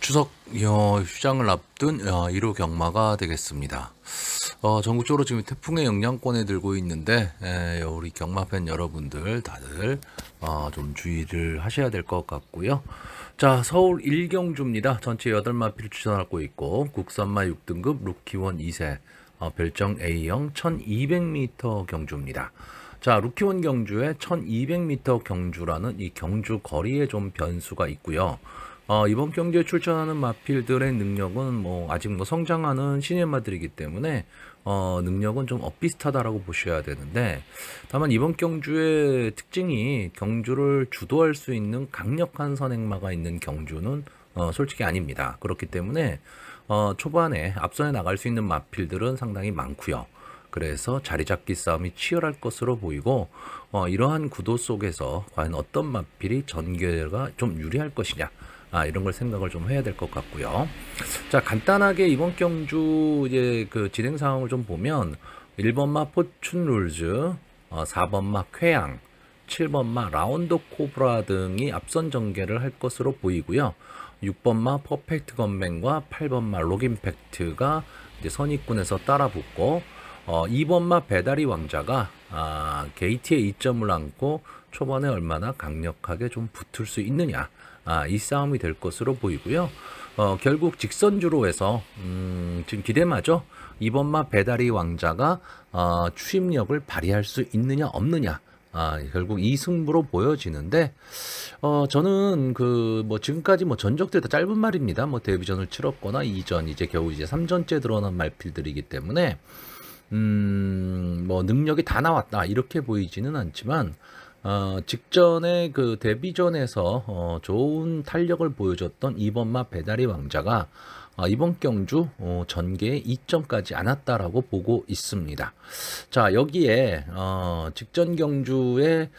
추석 휴장을 앞둔 1호 경마가 되겠습니다. 전국적으로 지금 태풍의 영향권에 들고 있는데 우리 경마팬 여러분들 다들 좀 주의를 하셔야 될 것 같고요. 자, 서울 1경주입니다. 전체 8마필 추천하고 있고 국산마 6등급 루키원 2세 별정 A형 1200m 경주입니다. 자, 루키원 경주에 1200m 경주라는 이 경주 거리에 좀 변수가 있고요. 이번 경주에 출전하는 마필들의 능력은 아직 성장하는 시니어마들이기 때문에 능력은 좀 엇비슷하다라고 보셔야 되는데, 다만 이번 경주의 특징이 경주를 주도할 수 있는 강력한 선행마가 있는 경주는 솔직히 아닙니다. 그렇기 때문에 초반에 앞선에 나갈 수 있는 마필들은 상당히 많고요. 그래서 자리잡기 싸움이 치열할 것으로 보이고, 이러한 구도 속에서 과연 어떤 마필이 전개가 좀 유리할 것이냐, 이런 걸 생각을 좀 해야 될 것 같고요. 자, 간단하게 이번 경주 이제 그 진행 상황을 좀 보면 1번마 포춘 룰즈, 4번마 쾌양, 7번마 라운드 코브라 등이 앞선 전개를 할 것으로 보이고요. 6번마 퍼펙트 건맨과 8번마 록임팩트가 이제 선입군에서 따라붙고, 2번마 배다리 왕자가 게이트에 이점을 안고 초반에 얼마나 강력하게 좀 붙을 수 있느냐, 이 싸움이 될 것으로 보이고요. 결국 직선주로 해서 지금 기대마죠. 2번마 배다리 왕자가 추임력을 발휘할 수 있느냐 없느냐, 결국 이 승부로 보여지는데, 저는 지금까지 전적들이 다 짧은 말입니다. 데뷔전을 치렀거나 이전, 이제 겨우 이제 3전째 들어오는 말필들이기 때문에 능력이 다 나왔다 이렇게 보이지는 않지만, 직전에 그 데뷔전에서 좋은 탄력을 보여줬던 2번마 배다리 왕자가 이번 경주 전개에 2점까지 않았다라고 보고 있습니다. 자, 여기에 직전 경주에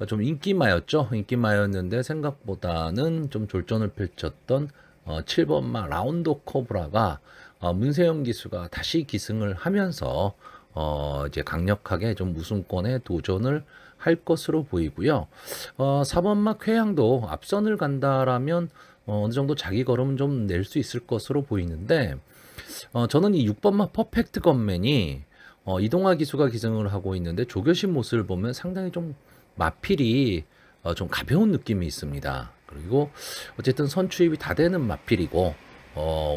좀 인기마였죠. 인기마였는데 생각보다는 좀 졸전을 펼쳤던 7번마 라운드 코브라가 문세영 기수가 다시 기승을 하면서 이제 강력하게 좀 우승권에 도전을 할 것으로 보이고요. 4번마 쾌양도 앞선을 간다라면 어느 정도 자기 걸음은 좀 낼 수 있을 것으로 보이는데, 저는 이 6번마 퍼펙트 건맨이 이동화 기수가 기승을 하고 있는데 조교신 모습을 보면 상당히 좀 마필이 좀 가벼운 느낌이 있습니다. 그리고 어쨌든 선추입이 다 되는 마필이고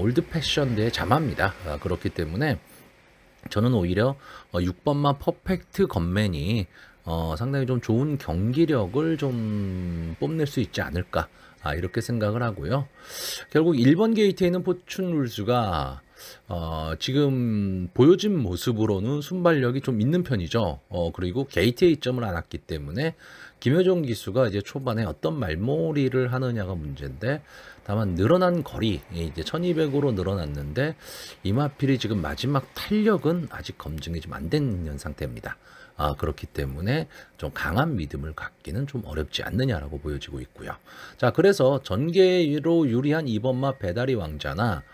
올드 패션대에 잠합니다. 그렇기 때문에 저는 오히려 6번마 퍼펙트 건맨이 상당히 좀 좋은 경기력을 좀 뽐낼 수 있지 않을까, 이렇게 생각을 하고요. 결국 1번 게이트에 있는 포춘 룰즈가 지금 보여진 모습으로는 순발력이 좀 있는 편이죠. 그리고 게이트에 이점을 안 왔기 때문에 김효정 기수가 이제 초반에 어떤 말몰이를 하느냐가 문제인데, 다만 늘어난 거리 이제 1200으로 늘어났는데 이 마필이 지금 마지막 탄력은 아직 검증이 좀 안 된 상태입니다. 그렇기 때문에 좀 강한 믿음을 갖기는 좀 어렵지 않느냐라고 보여지고 있고요. 자, 그래서 전개로 유리한 2번마 배다리 왕자나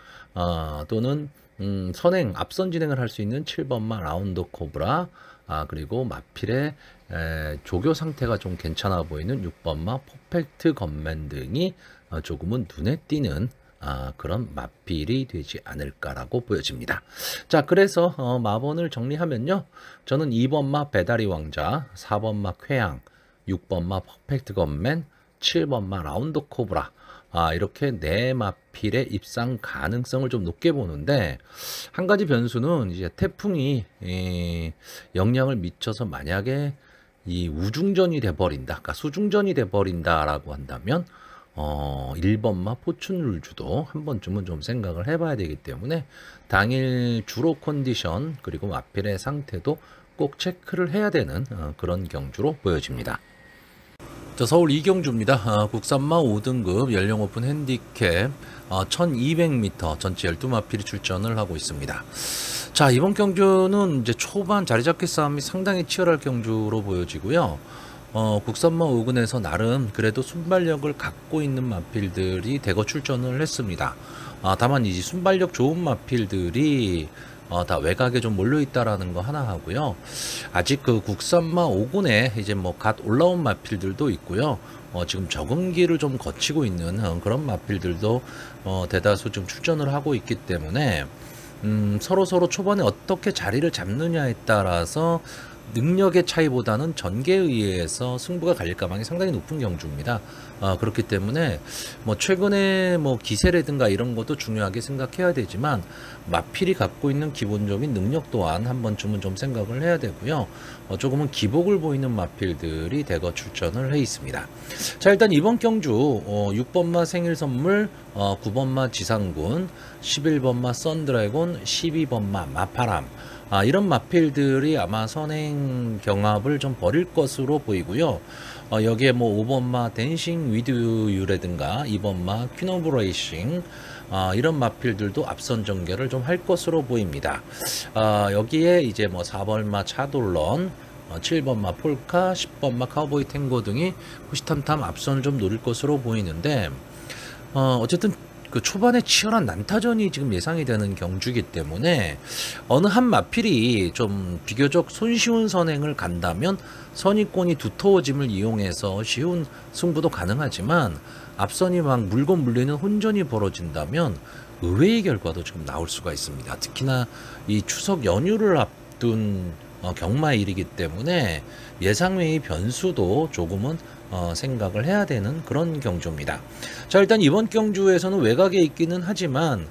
또는 선행 앞선 진행을 할 수 있는 7번마 라운드 코브라, 그리고 마필의 조교 상태가 좀 괜찮아 보이는 6번마 퍼펙트 건맨 등이 조금은 눈에 띄는 그런 마필이 되지 않을까라고 보여집니다. 자, 그래서 마번을 정리하면요, 저는 2번마 배다리 왕자, 4번마 쾌양, 6번마 퍼펙트 건맨, 7번마 라운드 코브라, 이렇게 네 마필의 입상 가능성을 좀 높게 보는데, 한 가지 변수는 이제 태풍이 영향을 미쳐서 만약에 이 우중전이 돼버린다, 그러니까 수중전이 돼버린다라고 한다면 1번마 포춘 룰즈도 한 번쯤은 좀 생각을 해봐야 되기 때문에 당일 주로 컨디션 그리고 마필의 상태도 꼭 체크를 해야 되는 그런 경주로 보여집니다. 자, 서울 2경주입니다. 국산마 5등급 연령 오픈 핸디캡 1200m 전체 12마필이 출전을 하고 있습니다. 자, 이번 경주는 이제 초반 자리잡기 싸움이 상당히 치열할 경주로 보여지고요. 국산마 5근에서 나름 그래도 순발력을 갖고 있는 마필들이 대거 출전을 했습니다. 다만 이 순발력 좋은 마필들이 다 외곽에 좀 몰려 있다라는 거 하나 하고요. 아직 그 국산마 5군에 이제 뭐 갓 올라온 마필들도 있고요. 지금 적응기를 좀 거치고 있는 그런 마필들도 대다수 좀 출전을 하고 있기 때문에 서로 초반에 어떻게 자리를 잡느냐에 따라서 능력의 차이보다는 전개에 의해서 승부가 갈릴 가망이 상당히 높은 경주입니다. 그렇기 때문에 뭐 최근에 뭐 기세라든가 이런 것도 중요하게 생각해야 되지만 마필이 갖고 있는 기본적인 능력 또한 한 번쯤은 좀 생각을 해야 되고요. 조금은 기복을 보이는 마필들이 대거 출전을 해 있습니다. 자, 일단 이번 경주 6번마 생일선물, 9번마 지상군, 11번마 썬드래곤, 12번마 마파람, 이런 마필들이 아마 선행 경합을 좀 벌일 것으로 보이고요. 여기에 뭐 5번마 댄싱 위드 유라든가 2번마 퀸 오브 레이싱, 이런 마필들도 앞선 전개를 좀 할 것으로 보입니다. 여기에 이제 뭐 4번마 차돌런, 7번마 폴카, 10번마 카우보이 탱고 등이 후시탐탐 앞선을 좀 노릴 것으로 보이는데, 어쨌든 그 초반에 치열한 난타전이 지금 예상이 되는 경주이기 때문에 어느 한 마필이 좀 비교적 손쉬운 선행을 간다면 선입권이 두터워짐을 이용해서 쉬운 승부도 가능하지만, 앞선이 막 물고 물리는 혼전이 벌어진다면 의외의 결과도 지금 나올 수가 있습니다. 특히나 이 추석 연휴를 앞둔 경마일이기 때문에 예상외의 변수도 조금은 생각을 해야 되는 그런 경주입니다. 자, 일단 이번 경주에서는 외곽에 있기는 하지만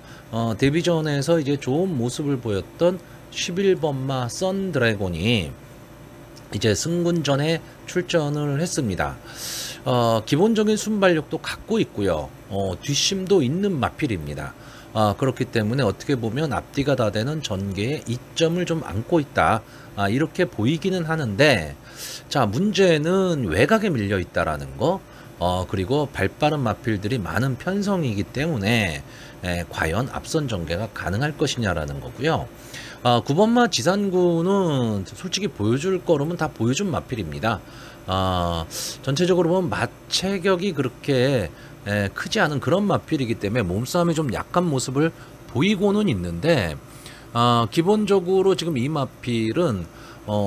데뷔전에서 이제 좋은 모습을 보였던 11번마 썬드래곤이 이제 승군전에 출전을 했습니다. 기본적인 순발력도 갖고 있고요. 뒷심도 있는 마필입니다. 그렇기 때문에 어떻게 보면 앞뒤가 다 되는 전개에 이점을 좀 안고 있다, 이렇게 보이기는 하는데, 자, 문제는 외곽에 밀려 있다라는 거, 그리고 발빠른 마필들이 많은 편성이기 때문에 과연 앞선 전개가 가능할 것이냐라는 거고요. 9번마 지산군은 솔직히 보여줄 거라면 다 보여준 마필입니다. 전체적으로 보면 마체격이 그렇게 크지 않은 그런 마필이기 때문에 몸싸움이 좀 약한 모습을 보이고는 있는데, 기본적으로 지금 이 마필은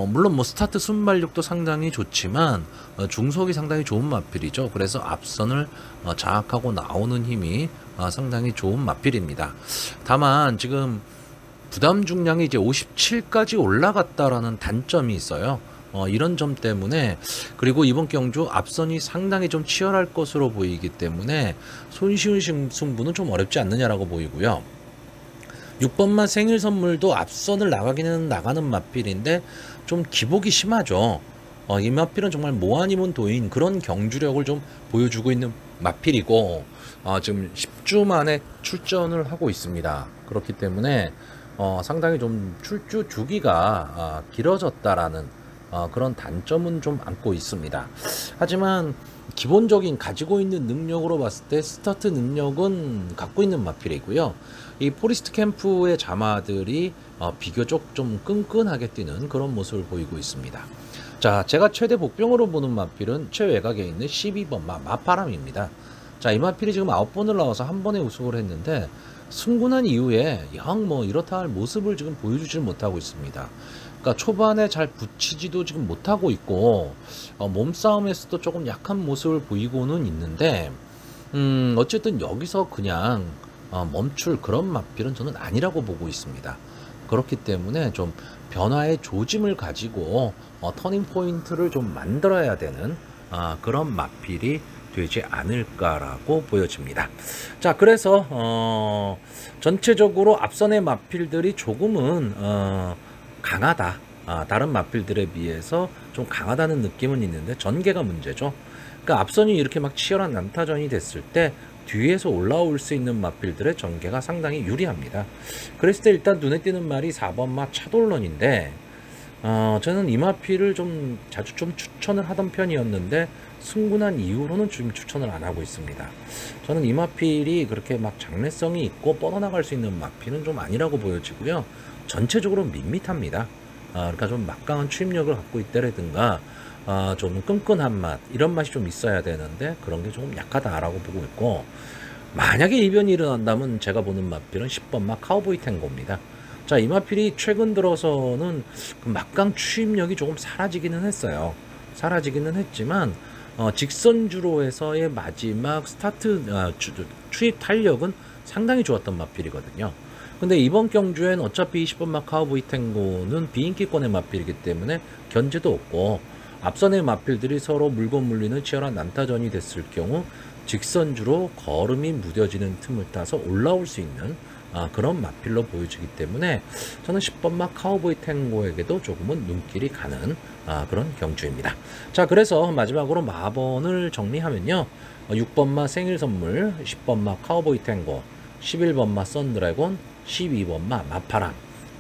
물론 뭐 스타트 순발력도 상당히 좋지만 중속이 상당히 좋은 마필이죠. 그래서 앞선을 장악하고 나오는 힘이 상당히 좋은 마필입니다. 다만 지금 부담 중량이 이제 57까지 올라갔다라는 단점이 있어요. 이런 점 때문에, 그리고 이번 경주 앞선이 상당히 좀 치열할 것으로 보이기 때문에 손쉬운 승부는 좀 어렵지 않느냐라고 보이고요. 6번마 생일 선물도 앞선을 나가기는 나가는 마필인데 좀 기복이 심하죠. 이 마필은 정말 뭐 아니면 도인 그런 경주력을 좀 보여주고 있는 마필이고, 지금 10주 만에 출전을 하고 있습니다. 그렇기 때문에 상당히 좀 출주 주기가 길어졌다라는 그런 단점은 좀 안고 있습니다. 하지만 기본적인 가지고 있는 능력으로 봤을 때 스타트 능력은 갖고 있는 마필이고요. 이 포리스트 캠프의 자마들이 비교적 좀 끈끈하게 뛰는 그런 모습을 보이고 있습니다. 자, 제가 최대 복병으로 보는 마필은 최외곽에 있는 12번마 마파람입니다. 자, 이 마필이 지금 9번을 나와서 한 번에 우승을 했는데 승군한 이후에 영 뭐 이렇다 할 모습을 지금 보여주질 못하고 있습니다. 그러니까 초반에 잘 붙이지도 지금 못하고 있고, 몸싸움에서도 조금 약한 모습을 보이고는 있는데, 어쨌든 여기서 그냥 멈출 그런 마필은 저는 아니라고 보고 있습니다. 그렇기 때문에 좀 변화의 조짐을 가지고 터닝 포인트를 좀 만들어야 되는 그런 마필이 되지 않을까라고 보여집니다. 자, 그래서 전체적으로 앞선의 마필들이 조금은 강하다, 다른 마필들에 비해서 좀 강하다는 느낌은 있는데 전개가 문제죠. 그러니까 앞선이 이렇게 막 치열한 난타전이 됐을 때 뒤에서 올라올 수 있는 마필들의 전개가 상당히 유리합니다. 그랬을 때 일단 눈에 띄는 말이 4번마 차돌런인데, 저는 이 마필을 좀 자주 좀 추천을 하던 편이었는데 승군한 이후로는 지금 추천을 안 하고 있습니다. 저는 이 마필이 그렇게 막 장래성이 있고 뻗어나갈 수 있는 마필은 좀 아니라고 보여지고요. 전체적으로 밋밋합니다. 그러니까 좀 막강한 추임력을 갖고 있다라든가 좀 끈끈한 맛, 이런 맛이 좀 있어야 되는데 그런 게 조금 약하다라고 보고 있고, 만약에 이변이 일어난다면 제가 보는 마필은 10번마 카우보이 탱고입니다. 자, 이마필이 최근 들어서는 그 막강 추입력이 조금 사라지기는 했어요. 사라지기는 했지만 직선주로에서의 마지막 스타트 추입 탄력은 상당히 좋았던 마필이거든요. 근데 이번 경주엔 어차피 20번마 카우보이 탱고는 비인기권의 마필이기 때문에 견제도 없고, 앞선의 마필들이 서로 물고 물리는 치열한 난타전이 됐을 경우 직선주로 걸음이 무뎌지는 틈을 타서 올라올 수 있는 그런 마필로 보여지기 때문에 저는 10번마 카우보이 탱고에게도 조금은 눈길이 가는 그런 경주입니다. 자, 그래서 마지막으로 마번을 정리하면요, 6번마 생일선물, 10번마 카우보이 탱고, 11번마 썬드래곤, 12번마 마파랑,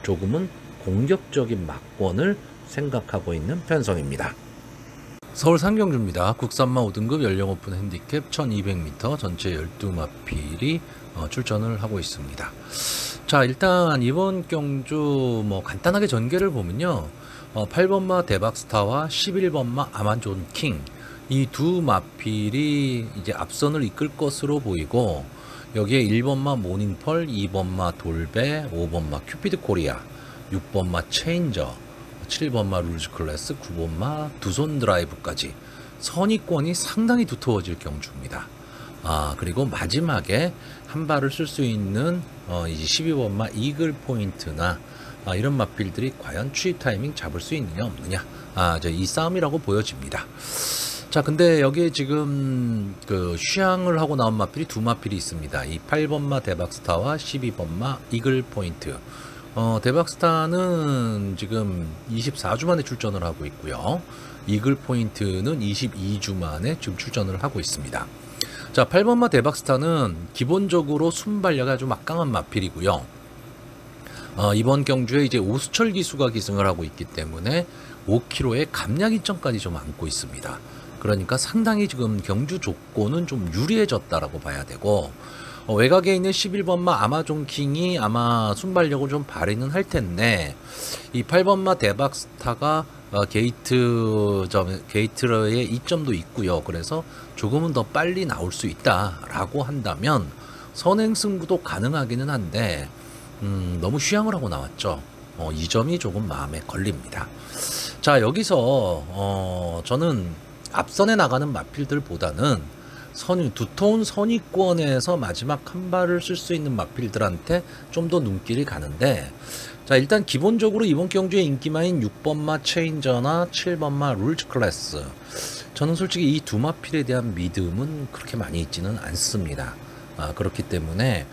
조금은 공격적인 막권을 생각하고 있는 편성입니다. 서울 상경주입니다. 국산마 5등급 연령 오픈 핸디캡 1200m 전체 12마필이 출전을 하고 있습니다. 자, 일단 이번 경주 간단하게 전개를 보면요, 8번마 대박스타와 11번마 아마존 킹, 이 두 마필이 이제 앞선을 이끌 것으로 보이고, 여기에 1번마 모닝펄, 2번마 돌베, 5번마 큐피드 코리아, 6번마 체인저, 7번마 룰즈클래스, 9번마 두손 드라이브까지 선의권이 상당히 두터워질 경주입니다. 그리고 마지막에 한 발을 쓸 수 있는 이제 12번마 이글 포인트나 이런 마필들이 과연 추입 타이밍 잡을 수 있느냐 없느냐, 이 싸움이라고 보여집니다. 자, 근데 여기에 지금 그 휴양을 하고 나온 마필이 두 마필이 있습니다. 이 8번마 대박스타와 12번마 이글 포인트. 대박스타는 지금 24주 만에 출전을 하고 있고요. 이글 포인트는 22주 만에 지금 출전을 하고 있습니다. 자, 8번마 대박스타는 기본적으로 순발력이 아주 막강한 마필이고요. 이번 경주에 이제 오수철 기수가 기승을 하고 있기 때문에 5km의 감량 이점까지 좀 안고 있습니다. 그러니까 상당히 지금 경주 조건은 좀 유리해졌다라고 봐야 되고, 외곽에 있는 11번마 아마존 킹이 아마 순발력을 좀 발휘는 할 텐데, 이 8번마 대박스타가 게이트의 이점도 있고요. 그래서 조금은 더 빨리 나올 수 있다라고 한다면 선행 승부도 가능하기는 한데, 너무 휴양을 하고 나왔죠. 이 점이 조금 마음에 걸립니다. 자, 여기서 저는 앞선에 나가는 마필들보다는 두터운 선의권에서 마지막 한 발을 쓸 수 있는 마필들한테 좀 더 눈길이 가는데, 자, 일단 기본적으로 이번 경주의 인기마인 6번마 체인저나 7번마 룰즈 클래스, 저는 솔직히 이 두 마필에 대한 믿음은 그렇게 많이 있지는 않습니다. 그렇기 때문에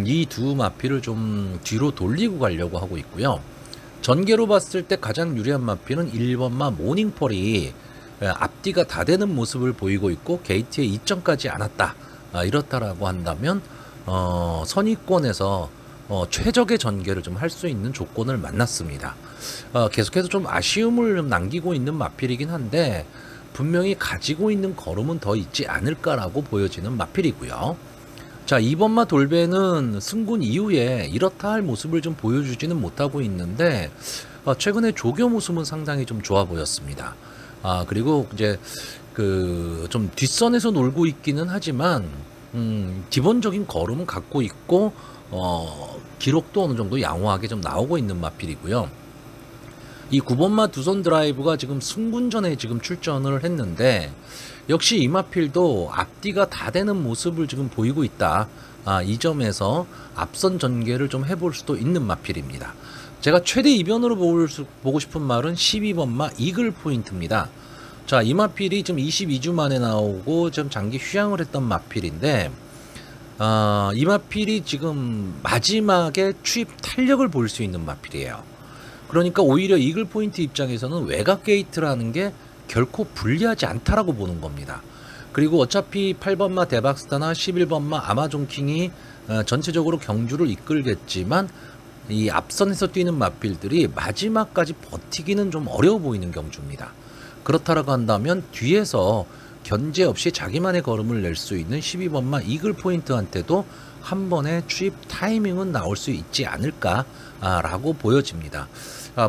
이 두 마필을 좀 뒤로 돌리고 가려고 하고 있고요. 전개로 봤을 때 가장 유리한 마필은 1번마 모닝펄이 앞뒤가 다 되는 모습을 보이고 있고 게이트에 이점까지 않았다, 이렇다라고 한다면 선의권에서 최적의 전개를 좀 할 수 있는 조건을 만났습니다. 계속해서 좀 아쉬움을 좀 남기고 있는 마필이긴 한데, 분명히 가지고 있는 걸음은 더 있지 않을까라고 보여지는 마필이고요. 자, 2번마 돌베는 승군 이후에 이렇다 할 모습을 좀 보여주지는 못하고 있는데, 최근에 조교 모습은 상당히 좀 좋아 보였습니다. 그리고 이제 그 좀 뒷선에서 놀고 있기는 하지만 기본적인 걸음은 갖고 있고 기록도 어느 정도 양호하게 좀 나오고 있는 마필이고요. 이 9번마 두손 드라이브가 지금 승군전에 지금 출전을 했는데, 역시 이 마필도 앞뒤가 다 되는 모습을 지금 보이고 있다. 이 점에서 앞선 전개를 좀 해볼 수도 있는 마필입니다. 제가 최대 이변으로 보고 싶은 말은 12번마 이글 포인트입니다. 자, 이 마필이 지금 22주 만에 나오고 좀 장기 휴양을 했던 마필인데, 이 마필이 지금 마지막에 추입 탄력을 볼 수 있는 마필이에요. 그러니까 오히려 이글 포인트 입장에서는 외곽 게이트라는 게 결코 불리하지 않다라고 보는 겁니다. 그리고 어차피 8번마 대박스타나 11번마 아마존 킹이 전체적으로 경주를 이끌겠지만, 이 앞선에서 뛰는 마필들이 마지막까지 버티기는 좀 어려워 보이는 경주입니다. 그렇다라고 한다면 뒤에서 견제 없이 자기만의 걸음을 낼 수 있는 12번마 이글 포인트한테도 한 번의 추입 타이밍은 나올 수 있지 않을까라고 보여집니다.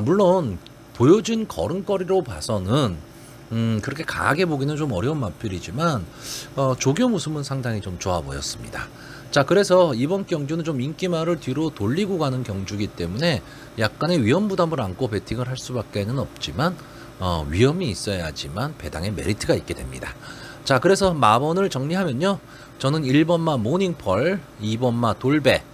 물론 보여진 걸음거리로 봐서는 그렇게 강하게 보기는 좀 어려운 마필이지만 조교 모습은 상당히 좀 좋아 보였습니다. 자, 그래서 이번 경주는 좀 인기말을 뒤로 돌리고 가는 경주이기 때문에 약간의 위험 부담을 안고 배팅을 할 수밖에는 없지만 위험이 있어야지만 배당의 메리트가 있게 됩니다. 자, 그래서 마번을 정리하면요. 저는 1번마 모닝펄, 2번마 돌배,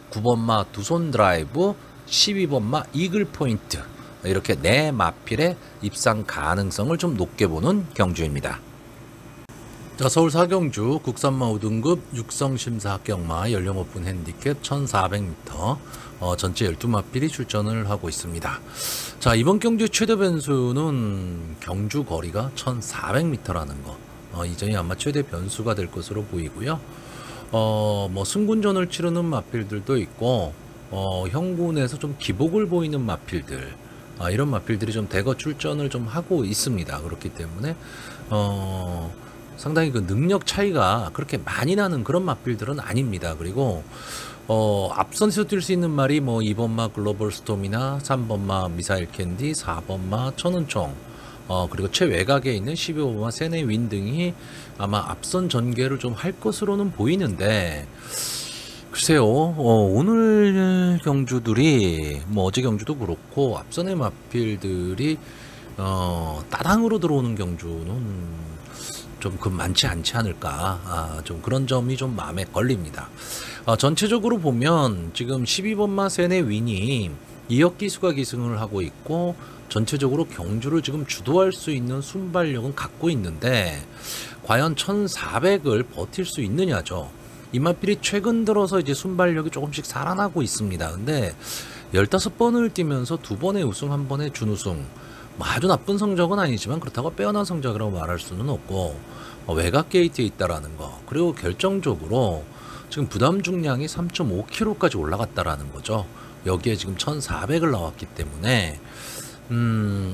9번마 두손 드라이브, 12번마 이글 포인트, 이렇게 네 마필의 입상 가능성을 좀 높게 보는 경주입니다. 자, 서울 4경주 국산마 5등급 육성심사 합격마 연령 오픈 핸디캡 1400m 전체 12마필이 출전을 하고 있습니다. 자, 이번 경주의 최대 변수는 경주 거리가 1400m라는 거, 이 점이 아마 최대 변수가 될 것으로 보이고요. 뭐 승군전을 치르는 마필들도 있고 형군에서 좀 기복을 보이는 마필들, 이런 마필들이 좀 대거 출전을 좀 하고 있습니다. 그렇기 때문에 상당히 그 능력 차이가 그렇게 많이 나는 그런 마필들은 아닙니다. 그리고 앞선에서 뛸 수 있는 말이 뭐 2번마 글로벌 스톰이나 3번마 미사일 캔디, 4번마 천은총, 그리고 최외곽에 있는 12번마 세네 윈 등이 아마 앞선 전개를 좀 할 것으로는 보이는데, 글쎄요, 오늘 경주들이 뭐 어제 경주도 그렇고 앞선의 마필들이 따당으로 들어오는 경주는 좀 많지 않지 않을까, 좀 그런 점이 좀 마음에 걸립니다. 전체적으로 보면 지금 12번마 세네 윈이 2억 기수가 기승을 하고 있고 전체적으로 경주를 지금 주도할 수 있는 순발력은 갖고 있는데 과연 1400을 버틸 수 있느냐죠. 이 마필이 최근 들어서 이제 순발력이 조금씩 살아나고 있습니다. 근데 15번을 뛰면서 2번의 우승, 1번의 준우승, 뭐 아주 나쁜 성적은 아니지만 그렇다고 빼어난 성적이라고 말할 수는 없고, 외곽 게이트에 있다라는 거, 그리고 결정적으로 지금 부담 중량이 3.5kg까지 올라갔다라는 거죠. 여기에 지금 1400을 나왔기 때문에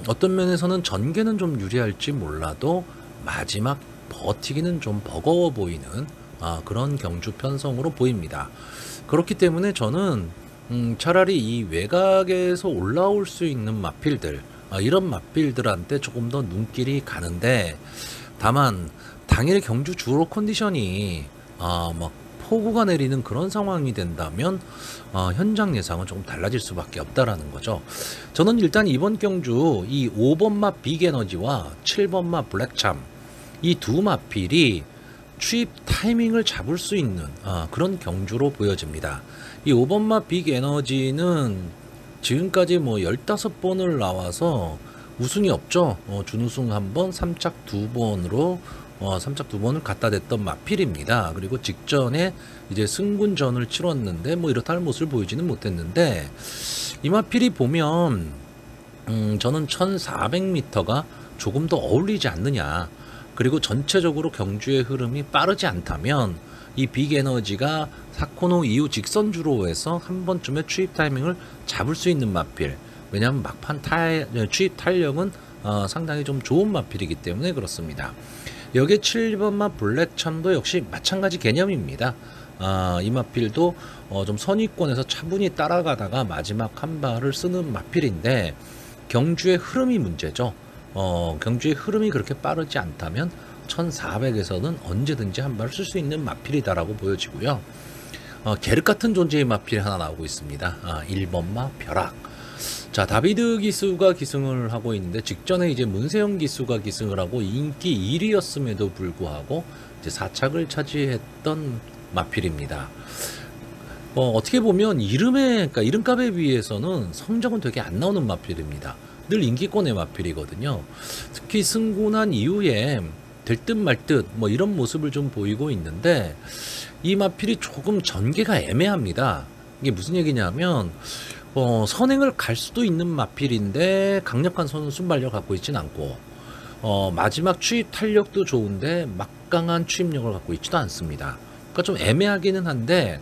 어떤 면에서는 전개는 좀 유리할지 몰라도 마지막 버티기는 좀 버거워 보이는 그런 경주 편성으로 보입니다. 그렇기 때문에 저는 차라리 이 외곽에서 올라올 수 있는 마필들, 이런 마필들한테 조금 더 눈길이 가는데, 다만 당일 경주 주로 컨디션이 막 폭우가 내리는 그런 상황이 된다면 현장 예상은 조금 달라질 수밖에 없다라는 거죠. 저는 일단 이번 경주 이 5번마 빅에너지와 7번마 블랙참, 이 두 마필이 추입 타이밍을 잡을 수 있는 그런 경주로 보여집니다. 이 5번마 빅에너지는 지금까지 뭐 15번을 나와서 우승이 없죠. 준우승 1번, 3착 2번으로 3착 2번을 갖다 댔던 마필입니다. 그리고 직전에 이제 승군전을 치렀는데 뭐 이렇다 할 모습을 보이지는 못했는데, 이 마필이 보면 저는 1400m가 조금 더 어울리지 않느냐, 그리고 전체적으로 경주의 흐름이 빠르지 않다면 이 빅에너지가 사코노 이후 직선주로 해서 한 번쯤에 추입 타이밍을 잡을 수 있는 마필, 왜냐하면 막판 추입 탄력은 상당히 좀 좋은 마필이기 때문에 그렇습니다. 여기에 7번마 블랙참도 역시 마찬가지 개념입니다. 이 마필도 좀 선위권에서 차분히 따라가다가 마지막 한 발을 쓰는 마필인데, 경주의 흐름이 문제죠. 경주의 흐름이 그렇게 빠르지 않다면 1400에서는 언제든지 한 발을 쓸 수 있는 마필이다라고 보여지고요. 게르 같은 존재의 마필이 하나 나오고 있습니다. 1번마 벼락. 자, 다비드 기수가 기승을 하고 있는데, 직전에 이제 문세영 기수가 기승을 하고 인기 1위였음에도 불구하고 이제 4착을 차지했던 마필입니다. 어떻게 보면 그러니까 이름값에 비해서는 성적은 되게 안 나오는 마필입니다. 늘 인기권의 마필이거든요. 특히 승군한 이후에 될 듯 말 듯 뭐 이런 모습을 좀 보이고 있는데, 이 마필이 조금 전개가 애매합니다. 이게 무슨 얘기냐면 선행을 갈 수도 있는 마필인데 강력한 순발력을 갖고 있진 않고, 마지막 추입 탄력도 좋은데 막강한 추입력을 갖고 있지도 않습니다. 그러니까 좀 애매하기는 한데,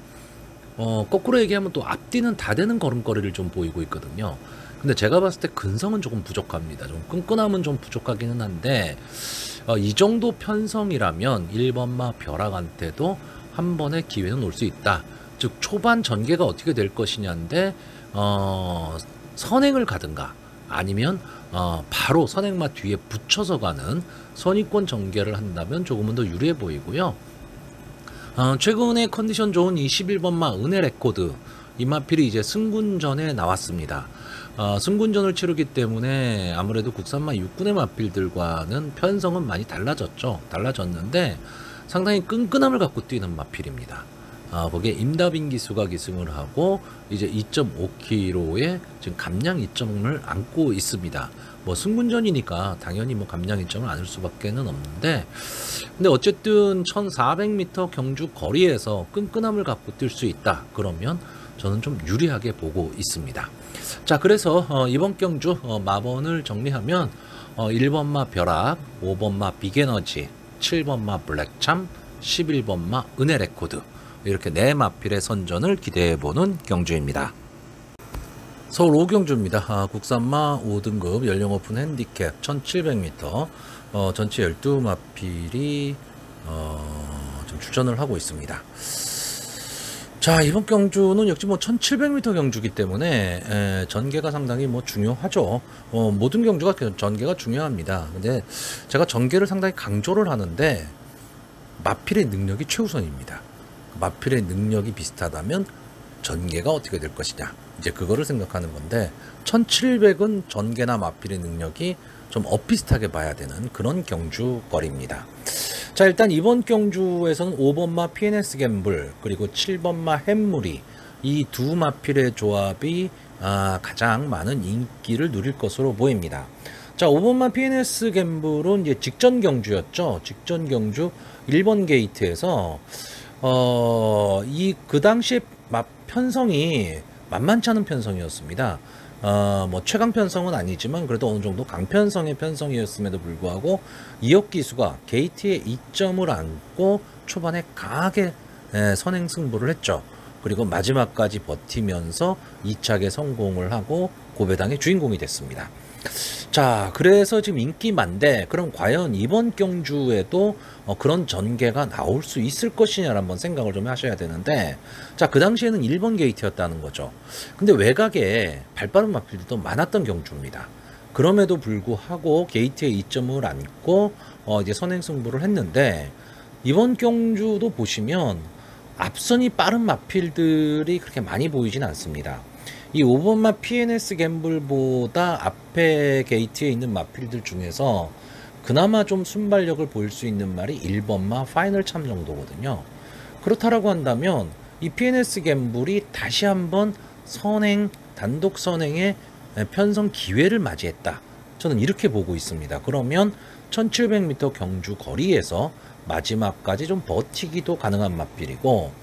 거꾸로 얘기하면 또 앞뒤는 다 되는 걸음걸이를 좀 보이고 있거든요. 근데 제가 봤을 때 근성은 조금 부족합니다. 좀 끈끈함은 좀 부족하기는 한데, 이 정도 편성이라면 1번마 벼락한테도 한 번의 기회는 올 수 있다. 즉 초반 전개가 어떻게 될 것이냐인데, 선행을 가든가 아니면 바로 선행마 뒤에 붙여서 가는 선위권 전개를 한다면 조금은 더 유리해 보이고요. 최근에 컨디션 좋은 이 11번마 은혜 레코드 이 마필이 이제 승군전에 나왔습니다. 승군전을 치르기 때문에 아무래도 국산마 육군의 마필들과는 편성은 많이 달라졌는데 상당히 끈끈함을 갖고 뛰는 마필입니다. 거기에 임다빈 기수가 기승을 하고 이제 2.5kg의 지금 감량 이점을 안고 있습니다. 뭐 승군전이니까 당연히 뭐 감량 이점을 안을 수밖에는 없는데, 근데 어쨌든 1400m 경주 거리에서 끈끈함을 갖고 뛸 수 있다 그러면 저는 좀 유리하게 보고 있습니다. 자, 그래서 이번 경주 마번을 정리하면 1번마 벼락, 5번마 빅에너지, 7번마 블랙참, 11번마 은혜 레코드, 이렇게 4마필의 선전을 기대해보는 경주입니다. 서울 오경주입니다. 국산마 5등급 연령 오픈 핸디캡 1700m, 전체 12마필이 좀 출전을 하고 있습니다. 자, 이번 경주는 역시 뭐 1700m 경주기 때문에 전개가 상당히 뭐 중요하죠. 모든 경주가 전개가 중요합니다. 근데 제가 전개를 상당히 강조를 하는데 마필의 능력이 최우선입니다. 마필의 능력이 비슷하다면 전개가 어떻게 될 것이냐, 이제 그거를 생각하는 건데 1700은 전개나 마필의 능력이 좀 엇비슷하게 봐야 되는 그런 경주거리입니다. 자, 일단 이번 경주에서는 5번마 PNS 갬블 그리고 7번마 햄무리, 이 두 마필의 조합이 가장 많은 인기를 누릴 것으로 보입니다. 자, 5번마 PNS 갬블은 이제 직전 경주였죠. 직전 경주 1번 게이트에서 그 당시에 편성이 만만치 않은 편성이었습니다. 뭐 최강 편성은 아니지만 그래도 어느 정도 강편성의 편성이었음에도 불구하고 이역 기수가 게이트에 2점을 안고 초반에 강하게 선행 승부를 했죠. 그리고 마지막까지 버티면서 2착에 성공을 하고 고배당의 주인공이 됐습니다. 자, 그래서 지금 인기만데 그럼 과연 이번 경주에도 그런 전개가 나올 수 있을 것이냐를 한번 생각을 좀 하셔야 되는데, 자, 그 당시에는 1번 게이트였다는 거죠. 근데 외곽에 발빠른 마필들도 많았던 경주입니다. 그럼에도 불구하고 게이트에 2점을 안고 이제 선행 승부를 했는데, 이번 경주도 보시면 앞선이 빠른 마필들이 그렇게 많이 보이진 않습니다. 이 5번마 PNS 갬블보다 앞에 게이트에 있는 마필들 중에서 그나마 좀 순발력을 보일 수 있는 말이 1번마 파이널 참 정도거든요. 그렇다라고 한다면 이 PNS 갬블이 다시 한번 단독 선행의 편성 기회를 맞이했다, 저는 이렇게 보고 있습니다. 그러면 1700m 경주 거리에서 마지막까지 좀 버티기도 가능한 마필이고,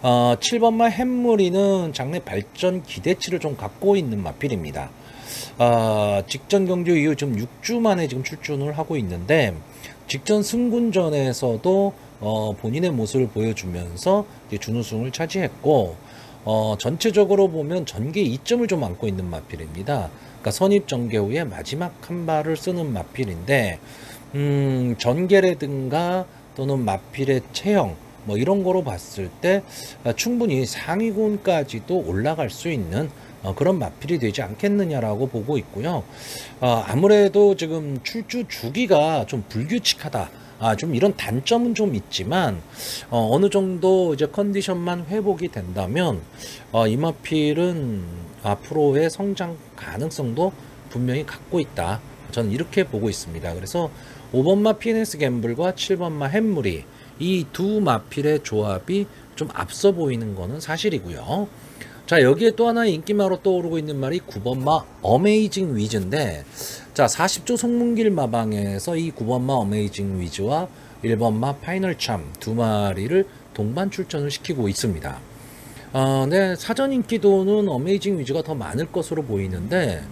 7번마 햄무리는 장래 발전 기대치를 좀 갖고 있는 마필입니다. 직전 경주 이후 지금 6주 만에 지금 출전을 하고 있는데, 직전 승군전에서도 본인의 모습을 보여주면서 이제 준우승을 차지했고, 전체적으로 보면 전개 2점을 좀 안고 있는 마필입니다. 그러니까 선입 전개 후에 마지막 한 발을 쓰는 마필인데, 전개라든가 또는 마필의 체형 뭐 이런 거로 봤을 때 충분히 상위군까지도 올라갈 수 있는 그런 마필이 되지 않겠느냐라고 보고 있고요. 아무래도 지금 출주 주기가 좀 불규칙하다, 좀 이런 단점은 좀 있지만 어느 정도 이제 컨디션만 회복이 된다면 이 마필은 앞으로의 성장 가능성도 분명히 갖고 있다, 저는 이렇게 보고 있습니다. 그래서 5번마 PNS 갬블과 7번마 햄무리, 이 두 마필의 조합이 좀 앞서 보이는 거는 사실이고요. 자, 여기에 또 하나의 인기마로 떠오르고 있는 말이 9번마 어메이징 위즈인데, 자, 40조 송문길 마방에서 이 9번마 어메이징 위즈와 1번마 파이널 참 두 마리를 동반 출전을 시키고 있습니다. 네, 사전 인기도는 어메이징 위즈가 더 많을 것으로 보이는데,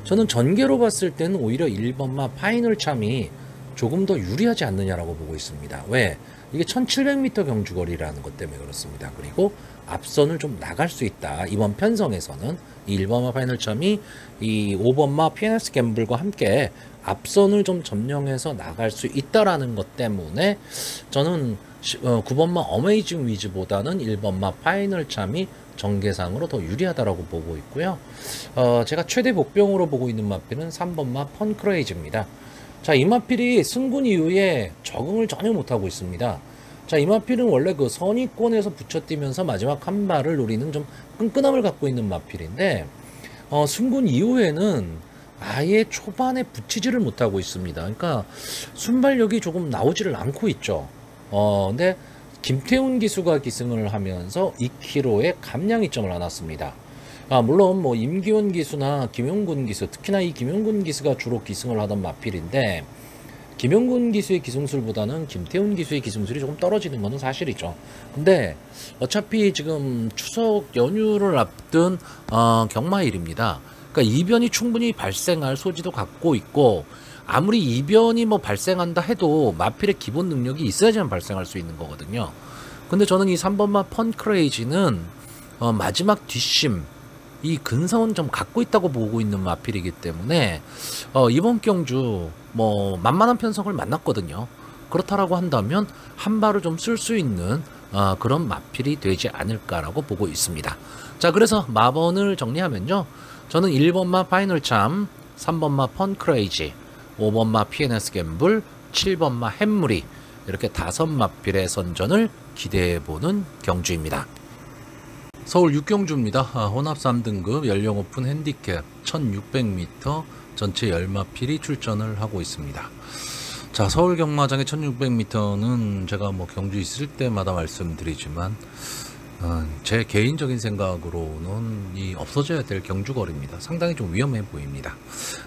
저는 전개로 봤을 때는 오히려 1번마 파이널 참이 조금 더 유리하지 않느냐라고 보고 있습니다. 왜? 이게 1700m 경주거리라는 것 때문에 그렇습니다. 그리고 앞선을 좀 나갈 수 있다, 이번 편성에서는 이 1번마 파이널 참이 이 5번마 PNS 갬블과 함께 앞선을 좀 점령해서 나갈 수 있다라는 것 때문에 저는 9번마 어메이징 위즈보다는 1번마 파이널 참이 전개상으로 더 유리하다라고 보고 있고요. 제가 최대 복병으로 보고 있는 마필은 3번마 펀크레이즈입니다. 자, 이 마필이 승군 이후에 적응을 전혀 못하고 있습니다. 자, 이 마필은 원래 그 선위권에서 붙여뛰면서 마지막 한 발을 노리는 좀 끈끈함을 갖고 있는 마필인데, 승군 이후에는 아예 초반에 붙이지를 못하고 있습니다. 그러니까 순발력이 조금 나오지를 않고 있죠. 근데 김태훈 기수가 기승을 하면서 2km의 감량 이점을 안았습니다. 물론 뭐 임기원 기수나 김용군 기수, 특히나 이 김용군 기수가 주로 기승을 하던 마필인데, 김용군 기수의 기승술보다는 김태훈 기수의 기승술이 조금 떨어지는 것은 사실이죠. 근데 어차피 지금 추석 연휴를 앞둔 경마일입니다. 그러니까 이변이 충분히 발생할 소지도 갖고 있고, 아무리 이변이 뭐 발생한다 해도 마필의 기본 능력이 있어야지만 발생할 수 있는 거거든요. 근데 저는 이 3번마 펀크레이지는 마지막 뒷심, 이 근성은 좀 갖고 있다고 보고 있는 마필이기 때문에 이번 경주 뭐 만만한 편성을 만났거든요. 그렇다라고 한다면 한 발을 좀 쓸 수 있는 그런 마필이 되지 않을까라고 보고 있습니다. 자, 그래서 마번을 정리하면요, 저는 1번마 파이널 참, 3번마 펀크레이지, 5번마 PNS 갬블, 7번마 햄무리, 이렇게 5마필의 선전을 기대해보는 경주입니다. 서울 6경주입니다. 혼합 3등급 연령 오픈 핸디캡 1600m 전체 10마필이 출전을 하고 있습니다. 자, 서울 경마장의 1600m는 제가 뭐 경주 있을 때마다 말씀드리지만 제 개인적인 생각으로는 이 없어져야 될 경주거리입니다. 상당히 좀 위험해 보입니다.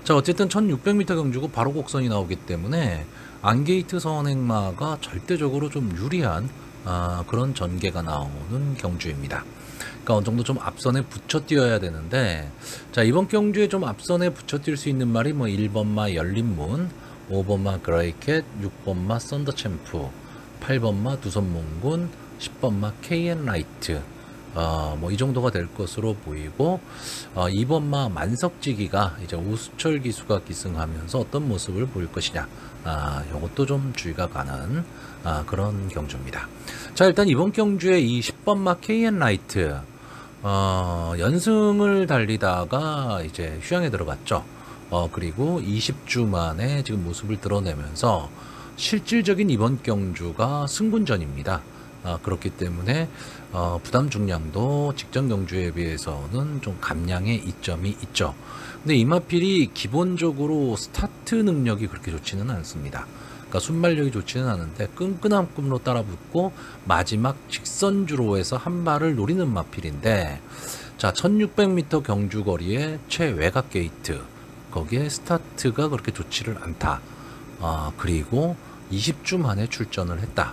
자, 어쨌든 1600m 경주고 바로 곡선이 나오기 때문에 안게이트 선행마가 절대적으로 좀 유리한 그런 전개가 나오는 경주입니다. 그러니까 어느 정도 좀 앞선에 붙여 뛰어야 되는데, 자, 이번 경주에 좀 앞선에 붙여 뛸 수 있는 말이 뭐 1번마 열린문, 5번마 그레이캣, 6번마 썬더챔프, 8번마 두선몽군, 10번마 KN라이트, 뭐 이 정도가 될 것으로 보이고, 2번마 만석지기가 이제 오수철 기수가 기승하면서 어떤 모습을 보일 것이냐, 이것도 좀 주의가 가는 그런 경주입니다. 자, 일단 이번 경주에 이 10번마 KN라이트 연승을 달리다가 이제 휴양에 들어갔죠. 그리고 20주 만에 지금 모습을 드러내면서 실질적인 이번 경주가 승군전입니다. 그렇기 때문에 부담 중량도 직전 경주에 비해서는 좀 감량의 이점이 있죠. 근데 이마필이 기본적으로 스타트 능력이 그렇게 좋지는 않습니다. 그러니까 순발력이 좋지는 않은데 끈끈한 꿈으로 따라붙고 마지막 직선주로에서 한 발을 노리는 마필인데, 자, 1600m 경주거리의 최외곽 게이트, 거기에 스타트가 그렇게 좋지를 않다. 그리고 20주 만에 출전을 했다.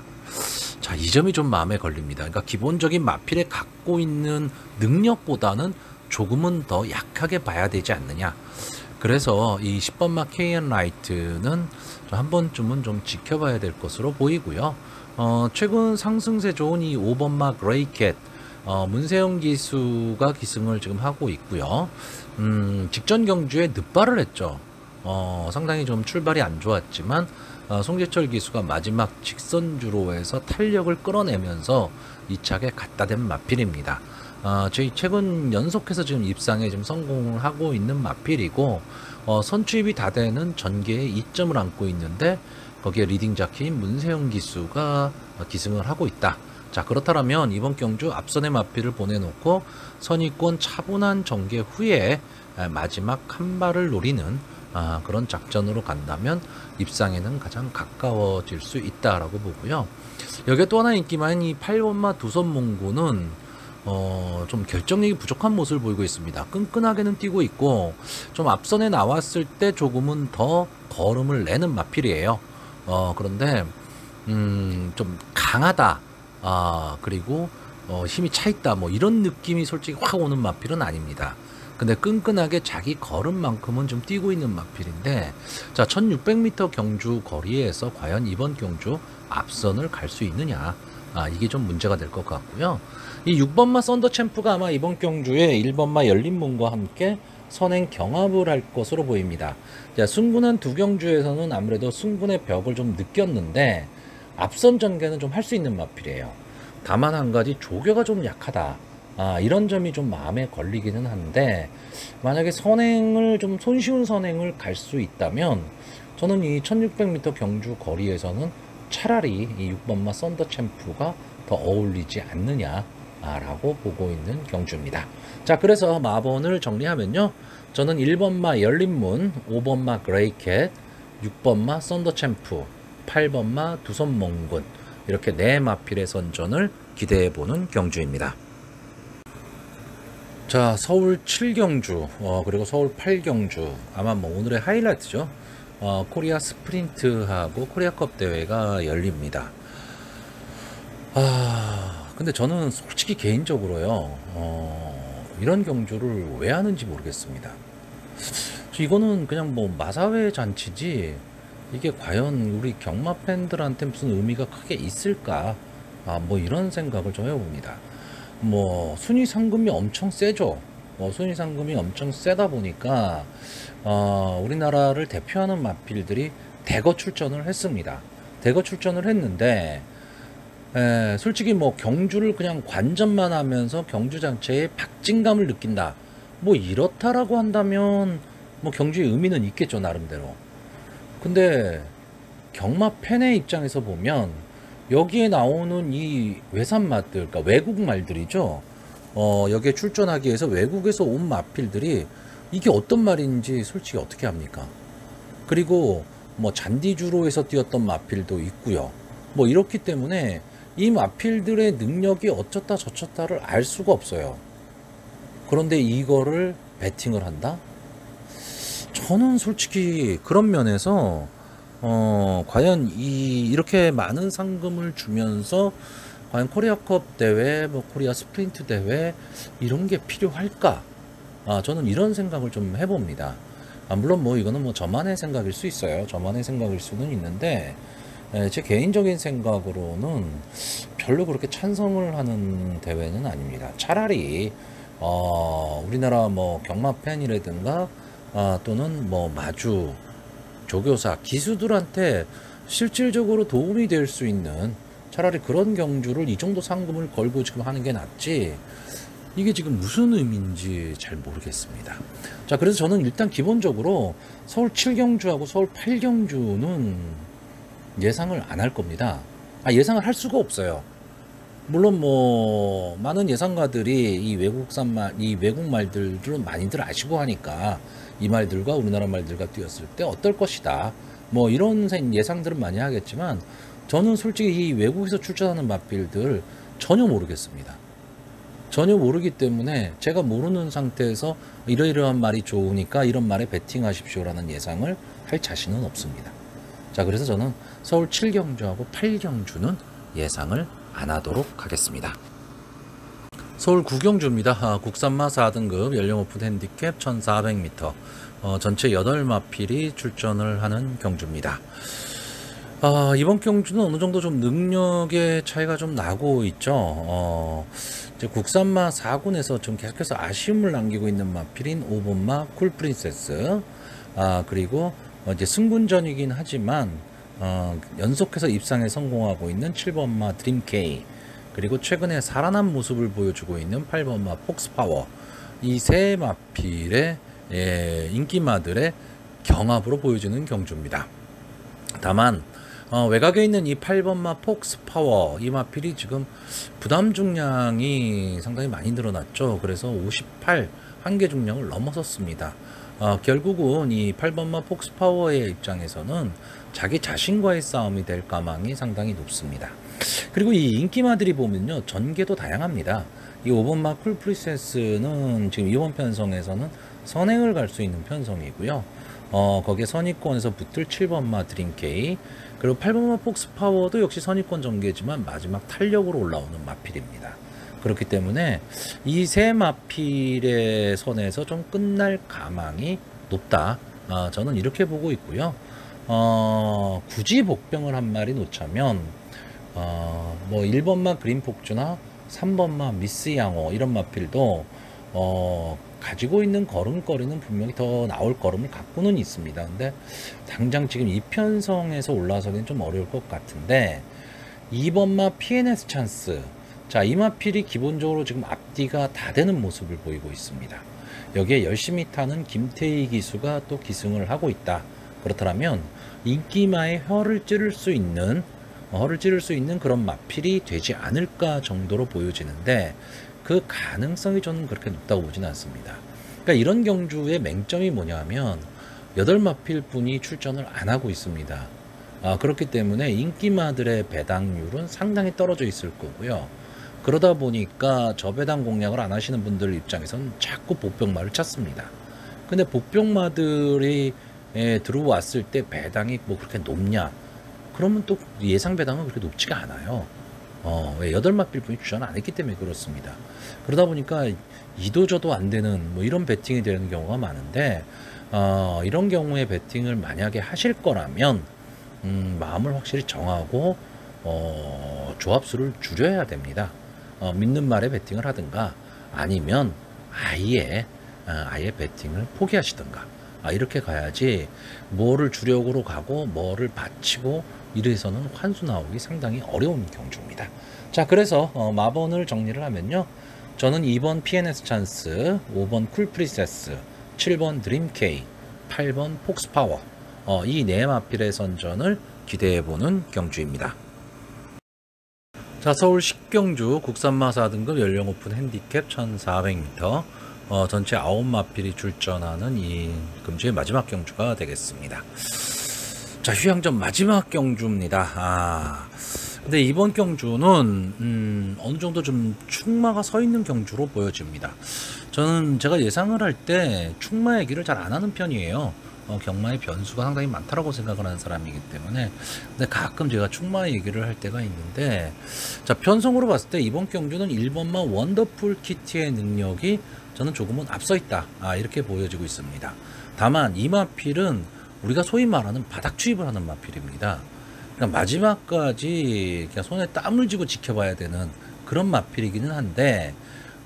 자, 이 점이 좀 마음에 걸립니다. 그러니까 기본적인 마필에 갖고 있는 능력보다는 조금은 더 약하게 봐야 되지 않느냐. 그래서 이 10번마 KN라이트는 한 번쯤은 좀 지켜봐야 될 것으로 보이고요. 최근 상승세 좋은 이 5번마 그레이캣, 문세영 기수가 기승을 지금 하고 있고요. 직전 경주에 늦발을 했죠. 상당히 좀 출발이 안 좋았지만 송재철 기수가 마지막 직선주로에서 탄력을 끌어내면서 이 차게 갖다 댄 마필입니다. 저희 최근 연속해서 지금 입상에 지금 성공을 하고 있는 마필이고, 선취입이 다 되는 전개에 이점을 안고 있는데, 거기에 리딩 자키인 문세영 기수가 기승을 하고 있다. 자, 그렇다면 이번 경주 앞선의 마필을 보내놓고 선의권 차분한 전개 후에 마지막 한 발을 노리는 그런 작전으로 간다면 입상에는 가장 가까워질 수 있다라고 보고요. 여기에 또 하나 인기 많은 이 8번마 두선몽구는 좀 결정력이 부족한 모습을 보이고 있습니다. 끈끈하게는 뛰고 있고, 좀 앞선에 나왔을 때 조금은 더 걸음을 내는 마필이에요. 그런데 좀 강하다, 그리고 힘이 차있다, 뭐 이런 느낌이 솔직히 확 오는 마필은 아닙니다. 근데 끈끈하게 자기 걸음만큼은 좀 뛰고 있는 마필인데, 자, 1600m 경주 거리에서 과연 이번 경주 앞선을 갈 수 있느냐, 이게 좀 문제가 될 것 같고요. 이 6번마 썬더챔프가 아마 이번 경주에 1번마 열린문과 함께 선행 경합을 할 것으로 보입니다. 자, 승군한 두 경주에서는 아무래도 승군의 벽을 좀 느꼈는데 앞선 전개는 좀 할 수 있는 마필이에요. 다만 한 가지 조교가 좀 약하다, 이런 점이 좀 마음에 걸리기는 한데, 만약에 선행을 좀 손쉬운 선행을 갈 수 있다면 저는 이 1600m 경주 거리에서는 차라리 이 6번마 썬더 챔프가 더 어울리지 않느냐라고 보고 있는 경주입니다. 자, 그래서 마번을 정리하면요. 저는 1번마 열린문, 5번마 그레이캣, 6번마 썬더 챔프, 8번마 두손 몽군, 이렇게 네 마필의 선전을 기대해보는 경주입니다. 자, 서울 7경주, 그리고 서울 8경주, 아마 뭐 오늘의 하이라이트죠. 코리아 스프린트하고 코리아컵 대회가 열립니다. 근데 저는 솔직히 개인적으로요, 이런 경주를 왜 하는지 모르겠습니다. 이거는 그냥 뭐 마사회 잔치지, 이게 과연 우리 경마 팬들한테 무슨 의미가 크게 있을까? 뭐 이런 생각을 좀 해봅니다. 뭐 순위 상금이 엄청 세죠. 순위 상금이 엄청 세다 보니까 우리나라를 대표하는 마필들이 대거 출전을 했습니다. 대거 출전을 했는데 솔직히 뭐 경주를 그냥 관전만 하면서 경주 자체에 박진감을 느낀다, 뭐 이렇다라고 한다면 뭐 경주의 의미는 있겠죠, 나름대로. 근데 경마 팬의 입장에서 보면 여기에 나오는 이 외산 말들, 그러니까 외국 말들이죠. 여기에 출전하기 위해서 외국에서 온 마필들이 이게 어떤 말인지 솔직히 어떻게 합니까? 그리고 뭐 잔디주로에서 뛰었던 마필도 있고요. 뭐 이렇기 때문에 이 마필들의 능력이 어쩌다 저쩌다를 알 수가 없어요. 그런데 이거를 베팅을 한다? 저는 솔직히 그런 면에서 과연 이렇게 많은 상금을 주면서 과연 코리아컵 대회, 뭐 코리아 스프린트 대회 이런 게 필요할까? 저는 이런 생각을 좀 해봅니다. 물론 뭐 이거는 뭐 저만의 생각일 수 있어요. 저만의 생각일 수는 있는데 제 개인적인 생각으로는 별로 그렇게 찬성을 하는 대회는 아닙니다. 차라리 우리나라 뭐 경마 팬이라든가 또는 뭐 마주 조교사 기수들한테 실질적으로 도움이 될 수 있는 차라리 그런 경주를 이 정도 상금을 걸고 지금 하는 게 낫지, 이게 지금 무슨 의미인지 잘 모르겠습니다. 자, 그래서 저는 일단 기본적으로 서울 7경주하고 서울 8경주는 예상을 안 할 겁니다. 예상을 할 수가 없어요. 물론 뭐 많은 예상가들이 이 외국 말들을 많이들 아시고 하니까 이 말들과 우리나라 말들과 뛰었을 때 어떨 것이다, 뭐 이런 예상들은 많이 하겠지만 저는 솔직히 이 외국에서 출전하는 마필들 전혀 모르겠습니다. 전혀 모르기 때문에 제가 모르는 상태에서 이러이러한 말이 좋으니까 이런 말에 베팅하십시오라는 예상을 할 자신은 없습니다. 자, 그래서 저는 서울 7경주하고 8경주는 예상을 안 하도록 하겠습니다. 서울 9경주입니다. 국산마 4등급 연령 오픈 핸디캡 1400m, 전체 8마필이 출전을 하는 경주입니다. 이번 경주는 어느 정도 좀 능력의 차이가 좀 나고 있죠. 이제 국산마 4군에서 좀 계속해서 아쉬움을 남기고 있는 마필인 5번마 쿨프린세스, 그리고 이제 승군전이긴 하지만 연속해서 입상에 성공하고 있는 7번마 드림K, 그리고 최근에 살아난 모습을 보여주고 있는 8번마 폭스파워, 이 세 마필의 인기마들의 경합으로 보여지는 경주입니다. 다만 외곽에 있는 이 8번마 폭스파워, 이 마필이 지금 부담 중량이 상당히 많이 늘어났죠. 그래서 58 한계 중량을 넘어섰습니다. 결국은 이 8번마 폭스파워의 입장에서는 자기 자신과의 싸움이 될 가망이 상당히 높습니다. 그리고 이 인기마들이 보면요, 전개도 다양합니다. 이 5번마 쿨프리센스는 지금 이번 편성에서는 선행을 갈 수 있는 편성이고요. 거기에 선의권에서 붙을 7번마 드림K, 그리고 8번마 폭스파워도 역시 선의권 전개지만 마지막 탄력으로 올라오는 마필입니다. 그렇기 때문에 이 세 마필의 선에서 좀 끝날 가망이 높다, 저는 이렇게 보고 있고요. 굳이 복병을 한 마리 놓자면 뭐 1번마 그린폭주나 3번마 미스 양호 이런 마필도 가지고 있는 걸음거리는 분명히 더 나올 걸음을 갖고는 있습니다. 근데 당장 지금 이 편성에서 올라서기는 좀 어려울 것 같은데 2번마 PNS 찬스, 자, 이 마필이 기본적으로 지금 앞뒤가 다 되는 모습을 보이고 있습니다. 여기에 열심히 타는 김태희 기수가 또 기승을 하고 있다. 그렇다면 인기마의 혀를 찌를 수 있는 허를 찌를 수 있는 그런 마필이 되지 않을까 정도로 보여지는데 그 가능성이 저는 그렇게 높다고 보지는 않습니다. 그러니까 이런 경주의 맹점이 뭐냐면 8마필 뿐이 출전을 안 하고 있습니다. 그렇기 때문에 인기마들의 배당률은 상당히 떨어져 있을 거고요. 그러다 보니까 저배당 공략을 안 하시는 분들 입장에서는 자꾸 복병마를 찾습니다. 근데 복병마들이 들어왔을 때 배당이 뭐 그렇게 높냐? 그러면 또 예상 배당은 그렇게 높지가 않아요. 왜 8마필 뿐이 출전 안 했기 때문에 그렇습니다. 그러다 보니까 이도저도 안 되는 뭐 이런 배팅이 되는 경우가 많은데 이런 경우에 배팅을 만약에 하실 거라면 마음을 확실히 정하고 조합수를 줄여야 됩니다. 믿는 말에 배팅을 하든가 아니면 아예 배팅을 포기하시든가 이렇게 가야지 뭐를 주력으로 가고 뭐를 받치고 이래서는 환수 나오기 상당히 어려운 경주입니다. 자, 그래서 마번을 정리를 하면요, 저는 2번 PNS 찬스, 5번 쿨 프리세스, 7번 드림 K, 8번 폭스파워, 이 네 마필의 선전을 기대해보는 경주입니다. 자, 서울 10경주 국산마 4등급 연령 오픈 핸디캡 1400m, 전체 9마필이 출전하는 이 금주의 마지막 경주가 되겠습니다. 자, 휴양전 마지막 경주입니다. 근데 이번 경주는 어느 정도 좀 축마가 서 있는 경주로 보여집니다. 저는 제가 예상을 할 때 축마 얘기를 잘 안 하는 편이에요. 경마의 변수가 상당히 많다라고 생각을 하는 사람이기 때문에. 근데 가끔 제가 축마 얘기를 할 때가 있는데, 자, 편성으로 봤을 때 이번 경주는 1번마 원더풀 키티의 능력이 저는 조금은 앞서 있다, 이렇게 보여지고 있습니다. 다만 이 마필은 우리가 소위 말하는 바닥 추입을 하는 마필입니다. 그러니까 마지막까지 그냥 손에 땀을 쥐고 지켜봐야 되는 그런 마필이기는 한데,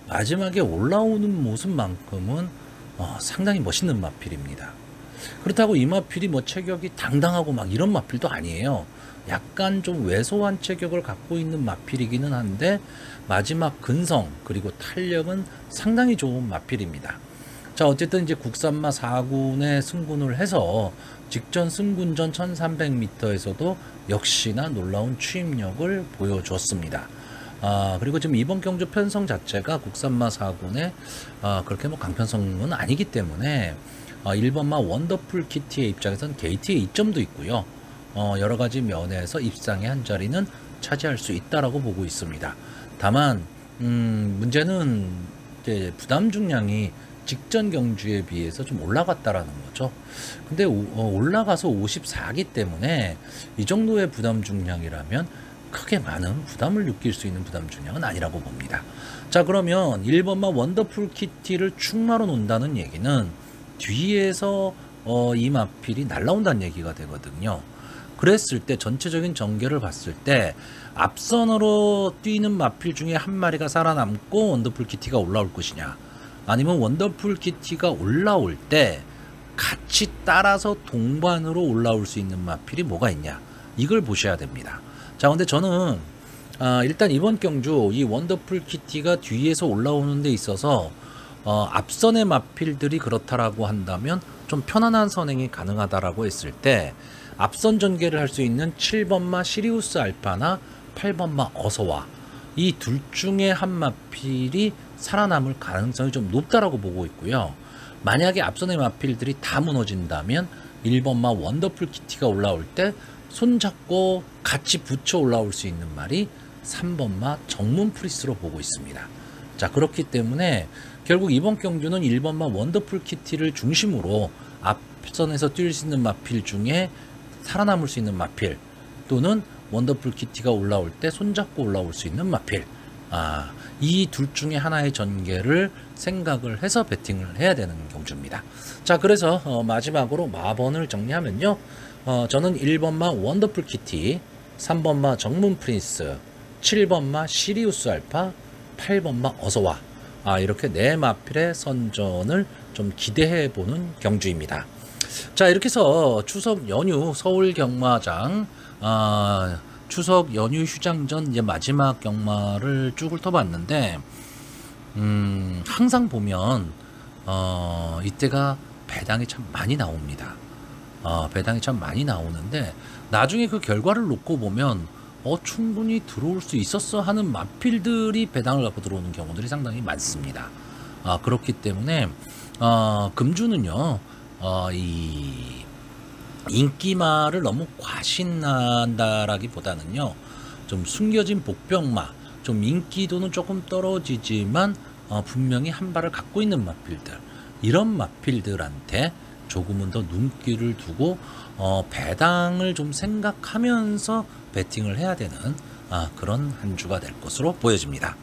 마지막에 올라오는 모습만큼은 상당히 멋있는 마필입니다. 그렇다고 이 마필이 뭐 체격이 당당하고 막 이런 마필도 아니에요. 약간 좀 왜소한 체격을 갖고 있는 마필이기는 한데 마지막 근성 그리고 탄력은 상당히 좋은 마필입니다. 자, 어쨌든 이제 국산마 4군에 승군을 해서 직전 승군전 1300m에서도 역시나 놀라운 추임력을 보여줬습니다. 그리고 지금 이번 경주 편성 자체가 국산마 4군에 그렇게 뭐 강편성은 아니기 때문에 1번마 원더풀 키티의 입장에서는 게이트의 이점도 있고요. 여러 가지 면에서 입상의 한 자리는 차지할 수 있다라고 보고 있습니다. 다만 문제는 이제 부담 중량이 직전 경주에 비해서 좀 올라갔다라는 거죠. 근데 올라가서 54기 때문에 이 정도의 부담 중량이라면 크게 많은 부담을 느낄 수 있는 부담 중량은 아니라고 봅니다. 자, 그러면 1번마 원더풀 키티를 축마로 놓는다는 얘기는 뒤에서 이 마필이 날라온다는 얘기가 되거든요. 그랬을 때 전체적인 전개를 봤을 때 앞선으로 뛰는 마필 중에 한 마리가 살아남고 원더풀 키티가 올라올 것이냐, 아니면 원더풀 키티가 올라올 때 같이 따라서 동반으로 올라올 수 있는 마필이 뭐가 있냐, 이걸 보셔야 됩니다. 자, 근데 저는 일단 이번 경주 이 원더풀 키티가 뒤에서 올라오는 데 있어서 앞선의 마필들이 그렇다라고 한다면 좀 편안한 선행이 가능하다라고 했을 때 앞선 전개를 할 수 있는 7번마 시리우스 알파나 8번마 어서와, 이 둘 중에 한 마필이 살아남을 가능성이 좀 높다라고 보고 있고요. 만약에 앞선의 마필들이 다 무너진다면 1번마 원더풀 키티가 올라올 때 손잡고 같이 붙여 올라올 수 있는 말이 3번마 정문 프리스로 보고 있습니다. 자, 그렇기 때문에 결국 이번 경주는 1번마 원더풀 키티를 중심으로 앞선에서 뛸 수 있는 마필 중에 살아남을 수 있는 마필, 또는 원더풀 키티가 올라올 때 손잡고 올라올 수 있는 마필, 이 둘 중에 하나의 전개를 생각을 해서 배팅을 해야 되는 경주입니다. 자, 그래서 마지막으로 마번을 정리하면요, 저는 1번마 원더풀 키티, 3번마 정문 프린스, 7번마 시리우스 알파, 8번마 어서와, 이렇게 네 마필의 선전을 좀 기대해 보는 경주입니다. 자, 이렇게 해서 추석 연휴 서울 경마장 추석 연휴 휴장전 이제 마지막 경마를 쭉 훑어봤는데, 항상 보면 이때가 배당이 참 많이 나옵니다. 배당이 참 많이 나오는데 나중에 그 결과를 놓고 보면 충분히 들어올 수 있었어 하는 마필들이 배당을 갖고 들어오는 경우들이 상당히 많습니다. 그렇기 때문에 금주는요, 이 인기마를 너무 과신한다라기보다는요, 좀 숨겨진 복병마, 좀 인기도는 조금 떨어지지만 분명히 한 발을 갖고 있는 마필들, 이런 마필들한테 조금은 더 눈길을 두고 배당을 좀 생각하면서 배팅을 해야 되는 그런 한 주가 될 것으로 보여집니다.